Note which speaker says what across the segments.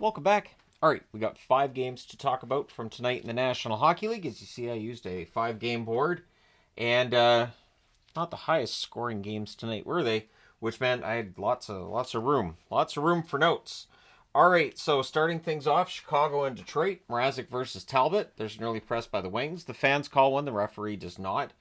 Speaker 1: Welcome back. All right, we got 5 games to talk about from tonight in the National Hockey League. As you see, I used a 5-game board, and not the highest scoring games tonight, were they? Which meant I had lots of room for notes. All right, so starting things off, Chicago and Detroit, Mrazek versus Talbot. There's an early press by the Wings. The fans call one, the referee does not.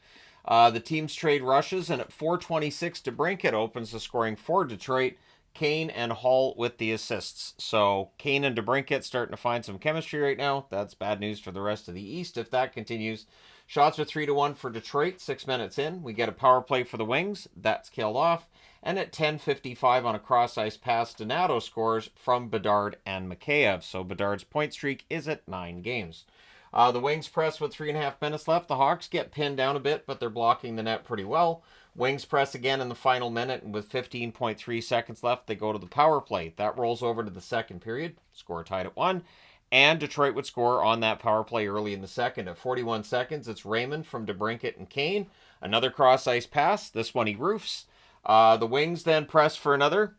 Speaker 1: The teams trade rushes, and at 4:26, DeBrincat opens the scoring for Detroit. Kane and Hall with the assists. So Kane and DeBrincat starting to find some chemistry right now. That's bad news for the rest of the East if that continues. Shots are 3-1 for Detroit. 6 minutes in, we get a power play for the Wings. That's killed off. And at 10:55 on a cross ice pass, Donato scores from Bedard and Mikheyev. So Bedard's point streak is at 9 games. The Wings press with 3.5 minutes left. The Hawks get pinned down a bit, but they're blocking the net pretty well. Wings press again in the final minute, and with 15.3 seconds left, they go to the power play. That rolls over to the second period. Score tied at 1. And Detroit would score on that power play early in the second. At 41 seconds, it's Raymond from DeBrincat and Kane. Another cross-ice pass. This one he roofs. The Wings then press for another.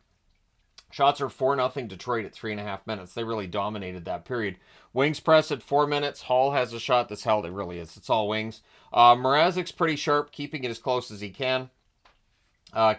Speaker 1: Shots are 4-0 Detroit at 3.5 minutes. They really dominated that period. Wings press at 4 minutes. Hall has a shot that's held. It really is. It's all Wings. Mrazek's pretty sharp, keeping it as close as he can.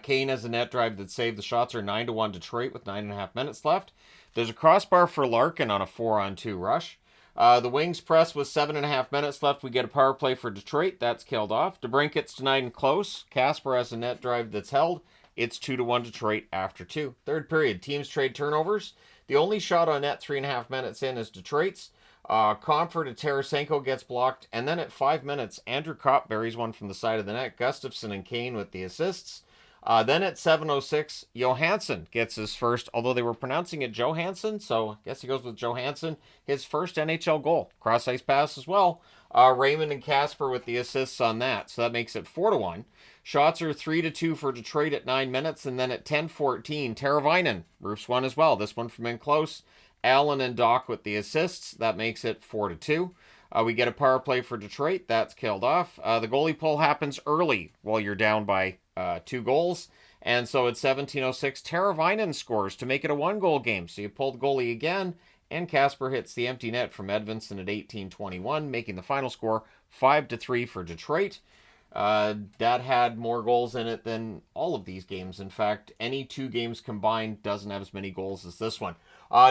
Speaker 1: Kane has a net drive that saved. The shots are 9-1 Detroit with 9.5 minutes left. There's a crossbar for Larkin on a 4-on-2 rush. The Wings press with 7.5 minutes left. We get a power play for Detroit. That's killed off. DeBrincat's denied and close. Casper has a net drive that's held. It's 2-1 Detroit after 2. Third period, teams trade turnovers. The only shot on net 3.5 minutes in is Detroit's. Comfort at Tarasenko gets blocked. And then at 5 minutes, Andrew Kopp buries one from the side of the net. Gustafsson and Kane with the assists. Then at 7:06, Johansson gets his first, although they were pronouncing it Johansson, so I guess he goes with Johansson. His first NHL goal. Cross-ice pass as well. Raymond and Casper with the assists on that, so that makes it 4-1. Shots are 3-2 for Detroit at 9 minutes, and then at 10:14, Teravainen roofs one as well. This one from in close. Allen and Doc with the assists. That makes it 4-2. We get a power play for Detroit. That's killed off. The goalie pull happens early while you're down by 2 goals. And so at 17:06, Teravainen scores to make it a 1-goal game. So you pull the goalie again, and Casper hits the empty net from Edvinsson at 18:21, making the final score 5-3 for Detroit. That had more goals in it than all of these games. In fact, any 2 games combined doesn't have as many goals as this one.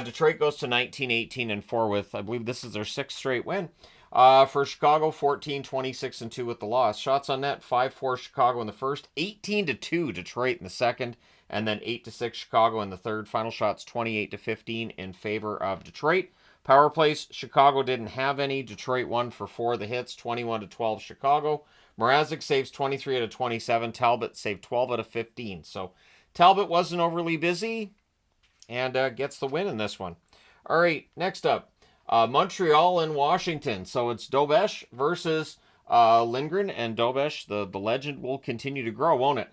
Speaker 1: Detroit goes to 19-18-4 with, I believe this is their 6th straight win. For Chicago, 14-26-2 with the loss. Shots on net, 5-4 Chicago in the first, 18-2 Detroit in the second, and then 8-6 Chicago in the third. Final shots, 28-15 in favor of Detroit. Power plays, Chicago didn't have any. Detroit won for 4 the hits, 21-12 Chicago. Mrazek saves 23 out of 27. Talbot saved 12 out of 15. So Talbot wasn't overly busy and gets the win in this one. All right, next up, Montreal and Washington. So it's WSH versus Lindgren, and WSH, the legend, will continue to grow, won't it?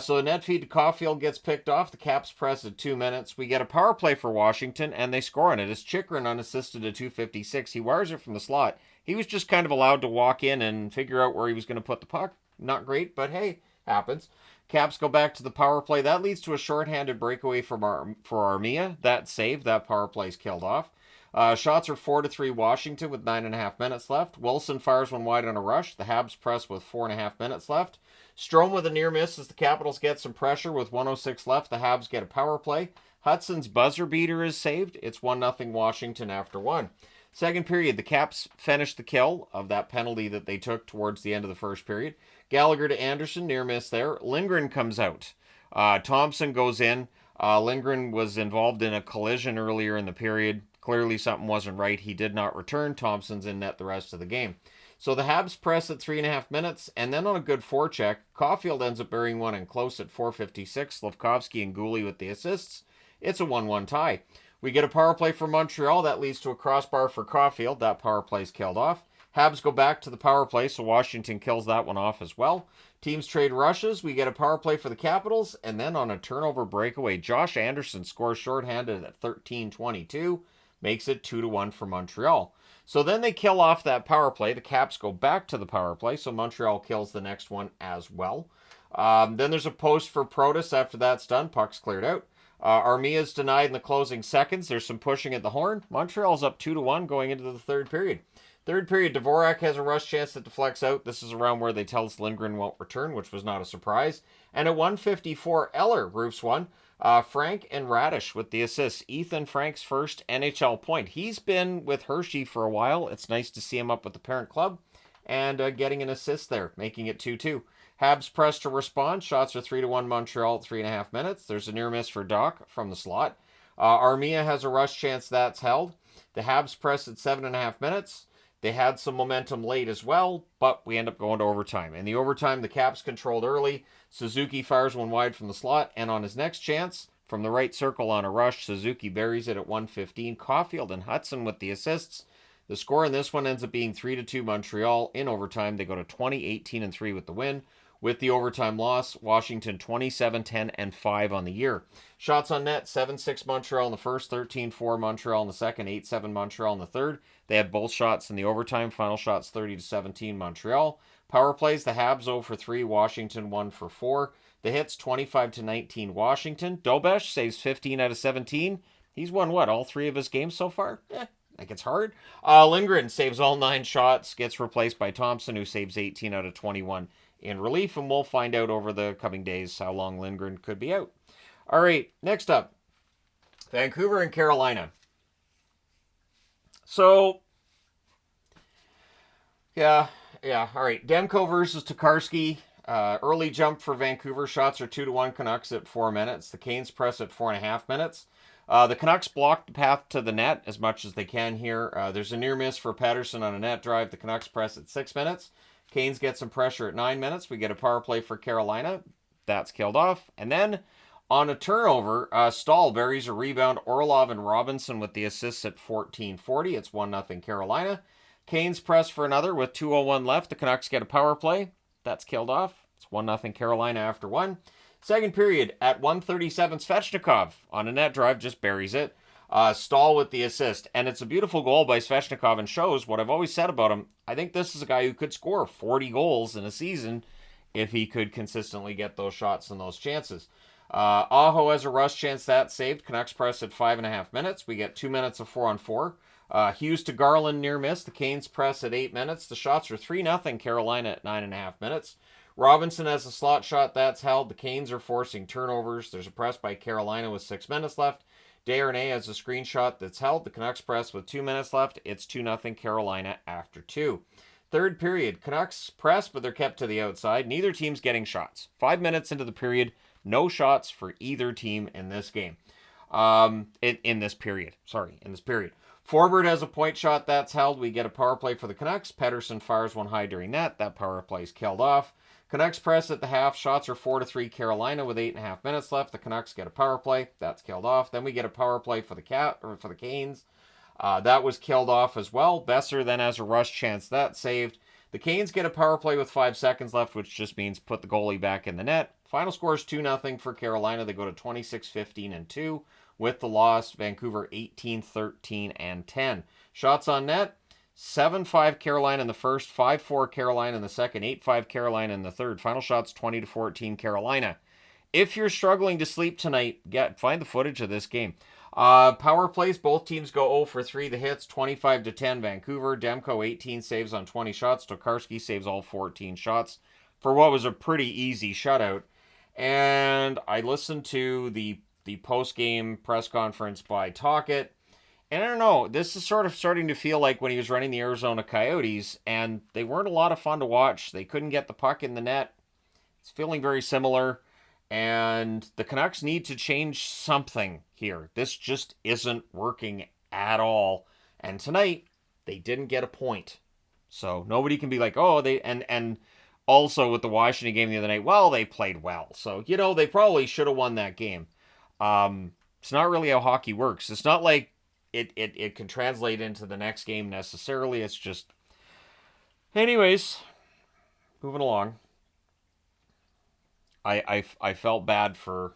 Speaker 1: So the net feed to Caulfield gets picked off. The Caps press at 2 minutes. We get a power play for Washington, and they score on it. It's Chychrun unassisted at 2:56. He wires it from the slot. He was just kind of allowed to walk in and figure out where he was going to put the puck. Not great, but hey, happens. Caps go back to the power play. That leads to a shorthanded breakaway for Armia. That save, that power play's killed off. Shots are 4-3 Washington with 9.5 minutes left. Wilson fires one wide on a rush. The Habs press with 4.5 minutes left. Strome with a near miss as the Capitals get some pressure with 1:06 left. The Habs get a power play. Hudson's buzzer beater is saved. It's 1-0 Washington after 1. Second period, the Caps finish the kill of that penalty that they took towards the end of the first period. Gallagher to Anderson, near miss there. Lindgren comes out. Thompson goes in. Lindgren was involved in a collision earlier in the period. Clearly something wasn't right. He did not return. Thompson's in net the rest of the game. So the Habs press at 3.5 minutes, and then on a good forecheck, Caulfield ends up burying one in close at 4:56. Slavkovsky and Gooley with the assists. It's a 1-1 tie. We get a power play for Montreal. That leads to a crossbar for Caulfield. That power play's killed off. Habs go back to the power play, so Washington kills that one off as well. Teams trade rushes. We get a power play for the Capitals, and then on a turnover breakaway, Josh Anderson scores shorthanded at 13:22. Makes it 2-1 for Montreal. So then they kill off that power play. The Caps go back to the power play, so Montreal kills the next one as well. Then there's a post for Protas after that's done. Puck's cleared out. Armia's denied in the closing seconds. There's some pushing at the horn. Montreal's up 2-1 going into the third period. Third period, Dvorak has a rush chance that deflects out. This is around where they tell us Lindgren won't return, which was not a surprise. And at 1:54, Eller roofs one. Frank and Radish with the assists. Ethan Frank's first NHL point. He's been with Hershey for a while. It's nice to see him up with the parent club and getting an assist there, making it 2-2. Habs press to respond. Shots are 3-1 Montreal at 3.5 minutes. There's a near miss for Doc from the slot. Armia has a rush chance that's held. The Habs press at 7.5 minutes. They had some momentum late as well, but we end up going to overtime. In the overtime, the Caps controlled early. Suzuki fires one wide from the slot, and on his next chance, from the right circle on a rush, Suzuki buries it at 1:15. Caulfield and Hudson with the assists. The score in this one ends up being 3-2 Montreal. In overtime, they go to 20-18-3 with the win. With the overtime loss, Washington 27-10-5 on the year. Shots on net, 7-6 Montreal in the first, 13-4 Montreal in the second, 8-7 Montreal in the third. They had both shots in the overtime. Final shots 30-17 Montreal. Power plays, the Habs 0 for 3, Washington 1 for 4. The hits 25-19 Washington. Dobesh saves 15 out of 17. He's won what, all 3 of his games so far? Like it's hard. Lindgren saves all 9 shots, gets replaced by Thompson, who saves 18 out of 21 in relief, and we'll find out over the coming days how long Lindgren could be out. All right, next up, Vancouver and Carolina. So, yeah, all right. Demko versus Tokarski. Early jump for Vancouver. Shots are 2-1 Canucks at 4 minutes. The Canes press at 4.5 minutes. The Canucks block the path to the net as much as they can here. There's a near miss for Pettersson on a net drive. The Canucks press at 6 minutes. Canes get some pressure at 9 minutes. We get a power play for Carolina. That's killed off. And then on a turnover, Stahl buries a rebound. Orlov and Robinson with the assists at 14:40. It's 1-0 Carolina. Canes press for another with 2:01 left. The Canucks get a power play. That's killed off. It's 1-0 Carolina after 1. Second period at 1:37, Svechnikov on a net drive just buries it. Stahl with the assist. And it's a beautiful goal by Svechnikov and shows what I've always said about him. I think this is a guy who could score 40 goals in a season if he could consistently get those shots and those chances. Aho has a rush chance that's saved. Canucks press at 5.5 minutes. We get 2 minutes of 4-on-4. Hughes to Garland near miss. The Canes press at 8 minutes. The shots are 3-0 Carolina at 9.5 minutes. Robinson has a slot shot that's held. The Canes are forcing turnovers. There's a press by Carolina with 6 minutes left. Desharnais has a screenshot that's held. The Canucks press with 2 minutes left. It's 2-0 Carolina after 2. Third period, Canucks press, but they're kept to the outside. Neither team's getting shots. 5 minutes into the period, no shots for either team in this game. In this period. Forbert has a point shot that's held. We get a power play for the Canucks. Pettersson fires one high during that. That power play is killed off. Canucks press at the half. Shots are 4-3 Carolina with 8.5 minutes left. The Canucks get a power play. That's killed off. Then we get a power play for the Canes. That was killed off as well. Besser then has a rush chance. That's saved. The Canes get a power play with 5 seconds left, which just means put the goalie back in the net. Final score is 2-0 for Carolina. They go to 26-15-2. With the loss, Vancouver 18-13-10. Shots on net, 7-5 Carolina in the first, 5-4 Carolina in the second, 8-5 Carolina in the third. Final shots 20-14 Carolina. If you're struggling to sleep tonight, find the footage of this game. Power plays, both teams go 0 for 3. The hits 25-10 Vancouver. Demko 18 saves on 20 shots. Tokarski saves all 14 shots for what was a pretty easy shutout. And I listened to the post-game press conference by Talkett. And I don't know, this is sort of starting to feel like when he was running the Arizona Coyotes, and they weren't a lot of fun to watch. They couldn't get the puck in the net. It's feeling very similar. And the Canucks need to change something here. This just isn't working at all. And tonight, they didn't get a point. So nobody can be like, oh, and also with the Washington game the other night, well, they played well. So, they probably should have won that game. It's not really how hockey works. It's not like it can translate into the next game necessarily. It's just... Anyways, moving along. I felt bad for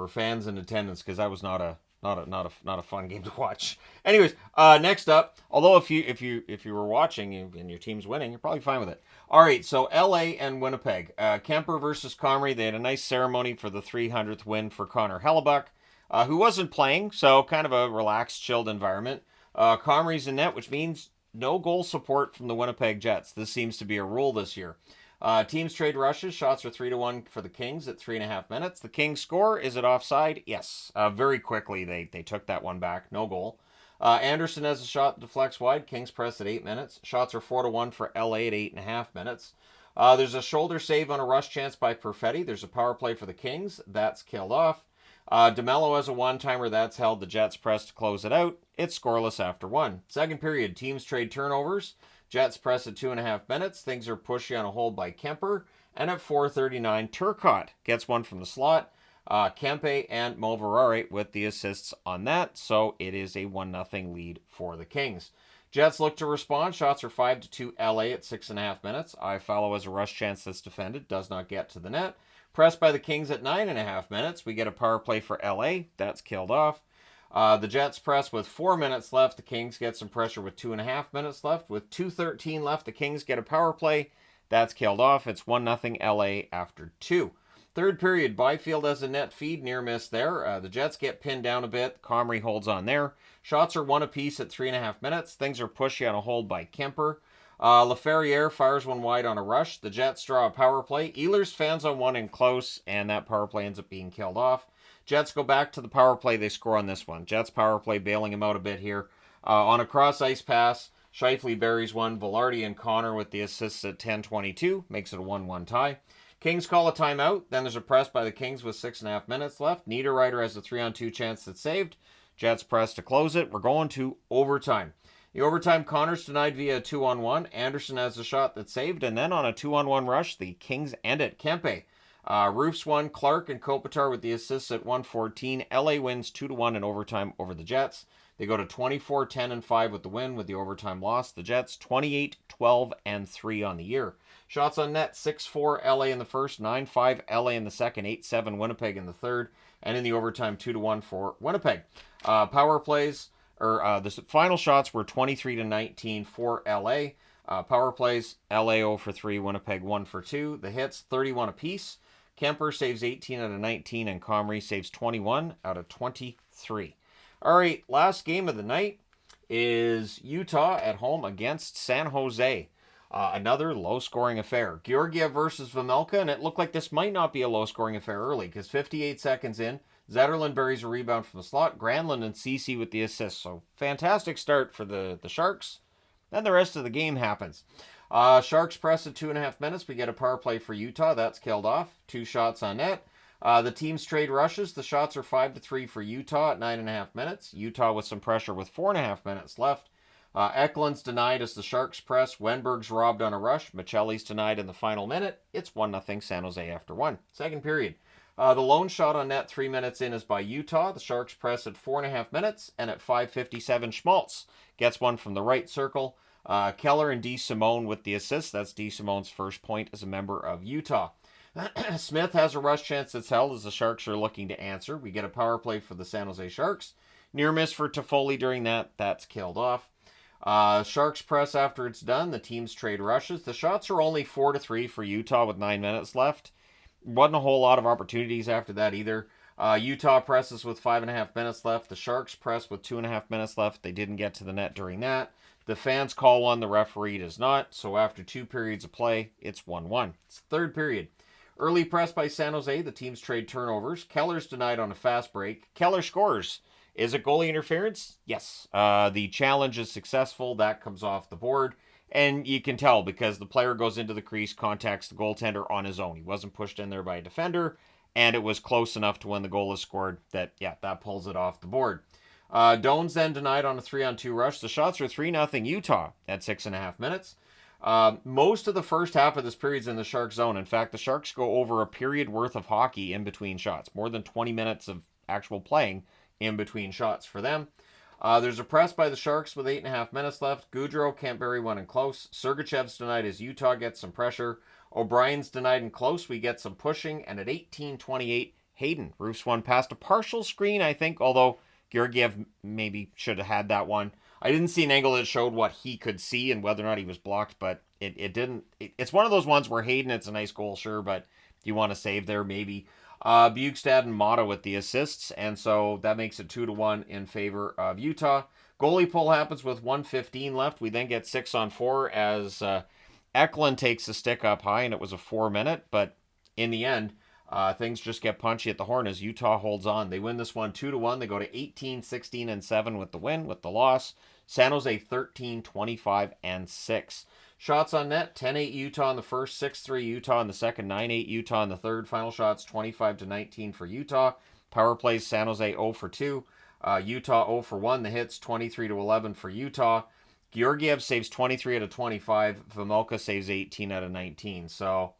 Speaker 1: fans in attendance because that was not not a fun game to watch. Anyways, next up, although if you were watching and your team's winning, you're probably fine with it. All right, so LA and Winnipeg, Kemper versus Comrie. They had a nice ceremony for the 300th win for Connor Hellebuck, who wasn't playing, so kind of a relaxed, chilled environment. Comrie's in net, which means no goal support from the Winnipeg Jets. This seems to be a rule this year. Teams trade rushes. Shots are 3-1 for the Kings at 3.5 minutes. The Kings score. Is it offside? Yes. Very quickly they took that one back. No goal. Anderson has a shot that deflects wide. Kings press at 8 minutes. Shots are 4-1 for LA at 8.5 minutes. There's a shoulder save on a rush chance by Perfetti. There's a power play for the Kings. That's killed off. DeMello has a one-timer. That's held. The Jets press to close it out. It's scoreless after one. Second period. Teams trade turnovers. Jets press at 2.5 minutes. Things are pushy on a hold by Kemper. And at 4:39, Turcotte gets one from the slot. Kempe and Moverare with the assists on that. So it is a 1-0 lead for the Kings. Jets look to respond. Shots are 5-2 LA at 6.5 minutes. Iafallo has a rush chance that's defended. Does not get to the net. Pressed by the Kings at 9.5 minutes. We get a power play for LA. That's killed off. The Jets press with 4 minutes left. The Kings get some pressure with 2.5 minutes left. With 2:13 left, the Kings get a power play. That's killed off. It's 1-0 LA after 2. Third period, Byfield has a net feed, near miss there. The Jets get pinned down a bit. Comrie holds on there. Shots are 1 apiece at 3.5 minutes. Things are pushy on a hold by Kemper. Laferriere fires one wide on a rush. The Jets draw a power play. Ehlers fans on one in close, and that power play ends up being killed off. Jets go back to the power play. They score on this one. Jets power play bailing him out a bit here. On a cross-ice pass, Scheifele buries one. Velarde and Connor with the assists at 10:22. Makes it a 1-1 tie. Kings call a timeout. Then there's a press by the Kings with 6.5 minutes left. Niederreiter has a 3-on-2 chance that's saved. Jets press to close it. We're going to overtime. The overtime, Connor's denied via a 2-on-1. Anderson has a shot that's saved. And then on a 2-on-1 rush, the Kings end it. Kempe. Roofs won. Clark and Kopitar with the assists at 1:14. LA wins 2-1 in overtime over the Jets. They go to 24-10-5 with the win. With the overtime loss, the Jets 28-12-3 on the year. Shots on net, 6-4 LA in the first, 9-5 LA in the second, 8-7 Winnipeg in the third, and in the overtime 2-1 for Winnipeg. Power plays, the final shots were 23-19 for LA. Power plays, LA 0 for 3, Winnipeg 1 for 2. The hits, 31 apiece. Kemper saves 18 out of 19, and Comrie saves 21 out of 23. All right, last game of the night is Utah at home against San Jose. Another low-scoring affair. Georgiev versus Vejmelka, and it looked like this might not be a low-scoring affair early, because 58 seconds in, Zetterlund buries a rebound from the slot. Granlund and Ceci with the assist. So, fantastic start for the Sharks. Then the rest of the game happens. Sharks press at 2.5 minutes. We get a power play for Utah. That's killed off. 2 shots on net. The teams trade rushes. The shots are 5-3 for Utah at 9.5 minutes. Utah with some pressure with 4.5 minutes left. Eklund's denied as the Sharks press. Wenberg's robbed on a rush. Michelli's denied in the final minute. It's 1-0 San Jose after 1. Second period. The lone shot on net 3 minutes in is by Utah. The Sharks press at 4.5 minutes. And at 5:57, Schmaltz gets one from the right circle. Keller and DeSimone with the assist. That's DeSimone's first point as a member of Utah. Smith has a rush chance that's held as the Sharks are looking to answer. We get a power play for the San Jose Sharks. Near miss for Toffoli during that. That's killed off. Sharks press after it's done. The teams trade rushes. The shots are only 4-3 for Utah with 9 minutes left. Wasn't a whole lot of opportunities after that either. Utah presses with 5.5 minutes left. The Sharks press with 2.5 minutes left. They didn't get to the net during that. The fans call one. The referee does not. So after 2 periods of play, it's 1-1. It's the third period. Early press by San Jose. The teams trade turnovers. Keller's denied on a fast break. Keller scores. Is it goalie interference? Yes. The challenge is successful. That comes off the board. And you can tell because the player goes into the crease, contacts the goaltender on his own. He wasn't pushed in there by a defender. And it was close enough to when the goal is scored that pulls it off the board. Doan's then denied on a 3-on-2 rush. The shots are 3-0 Utah at 6.5 minutes. Most of the first half of this period's in the Sharks zone. In fact, the Sharks go over a period worth of hockey in between shots. More than 20 minutes of actual playing in between shots for them. There's a press by the Sharks with 8.5 minutes left. Goudreau can't bury one in close. Sergachev's denied as Utah gets some pressure. O'Brien's denied in close. We get some pushing. And at 18:28, Hayden roofs one past a partial screen, I think, although Georgiev maybe should have had that one. I didn't see an angle that showed what he could see and whether or not he was blocked, but it didn't. It's one of those ones where Hayden, it's a nice goal, sure, but do you want to save there? Maybe. Bukestad and Mata with the assists, and so that makes it 2-1 in favor of Utah. Goalie pull happens with 1:15 left. We then get 6-on-4 as Eklund takes the stick up high, and it was a 4-minute, but in the end, things just get punchy at the horn as Utah holds on. They win this one 2-1. They go to 18, 16, and 7 with the win. With the loss, San Jose 13, 25, and 6. Shots on net, 10-8 Utah in the first, 6-3 Utah in the second, 9-8 Utah in the third. Final shots, 25-19 for Utah. Power plays, San Jose 0 for 2. Utah 0 for 1. The hits, 23-11 for Utah. Georgiev saves 23 out of 25. Vamilka saves 18 out of 19. So,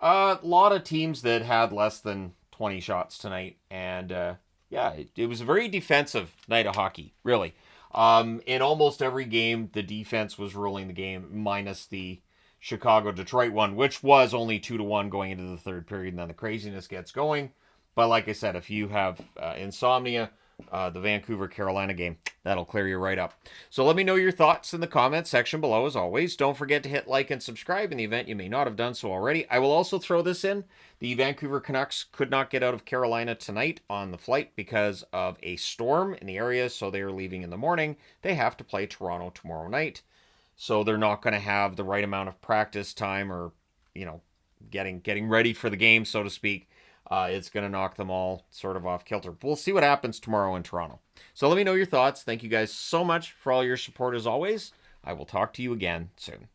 Speaker 1: a lot of teams that had less than 20 shots tonight. And, it was a very defensive night of hockey, really. In almost every game, the defense was ruling the game, minus the Chicago-Detroit one, which was only 2-1 going into the third period, and then the craziness gets going. But like I said, if you have insomnia, the Vancouver-Carolina game, that'll clear you right up. So let me know your thoughts in the comments section below, as always. Don't forget to hit like and subscribe in the event you may not have done so already. I will also throw this in. The Vancouver Canucks could not get out of Carolina tonight on the flight because of a storm in the area, so they are leaving in the morning. They have to play Toronto tomorrow night, so they're not going to have the right amount of practice time or, getting ready for the game, so to speak. It's going to knock them all sort of off kilter. We'll see what happens tomorrow in Toronto. So let me know your thoughts. Thank you guys so much for all your support as always. I will talk to you again soon.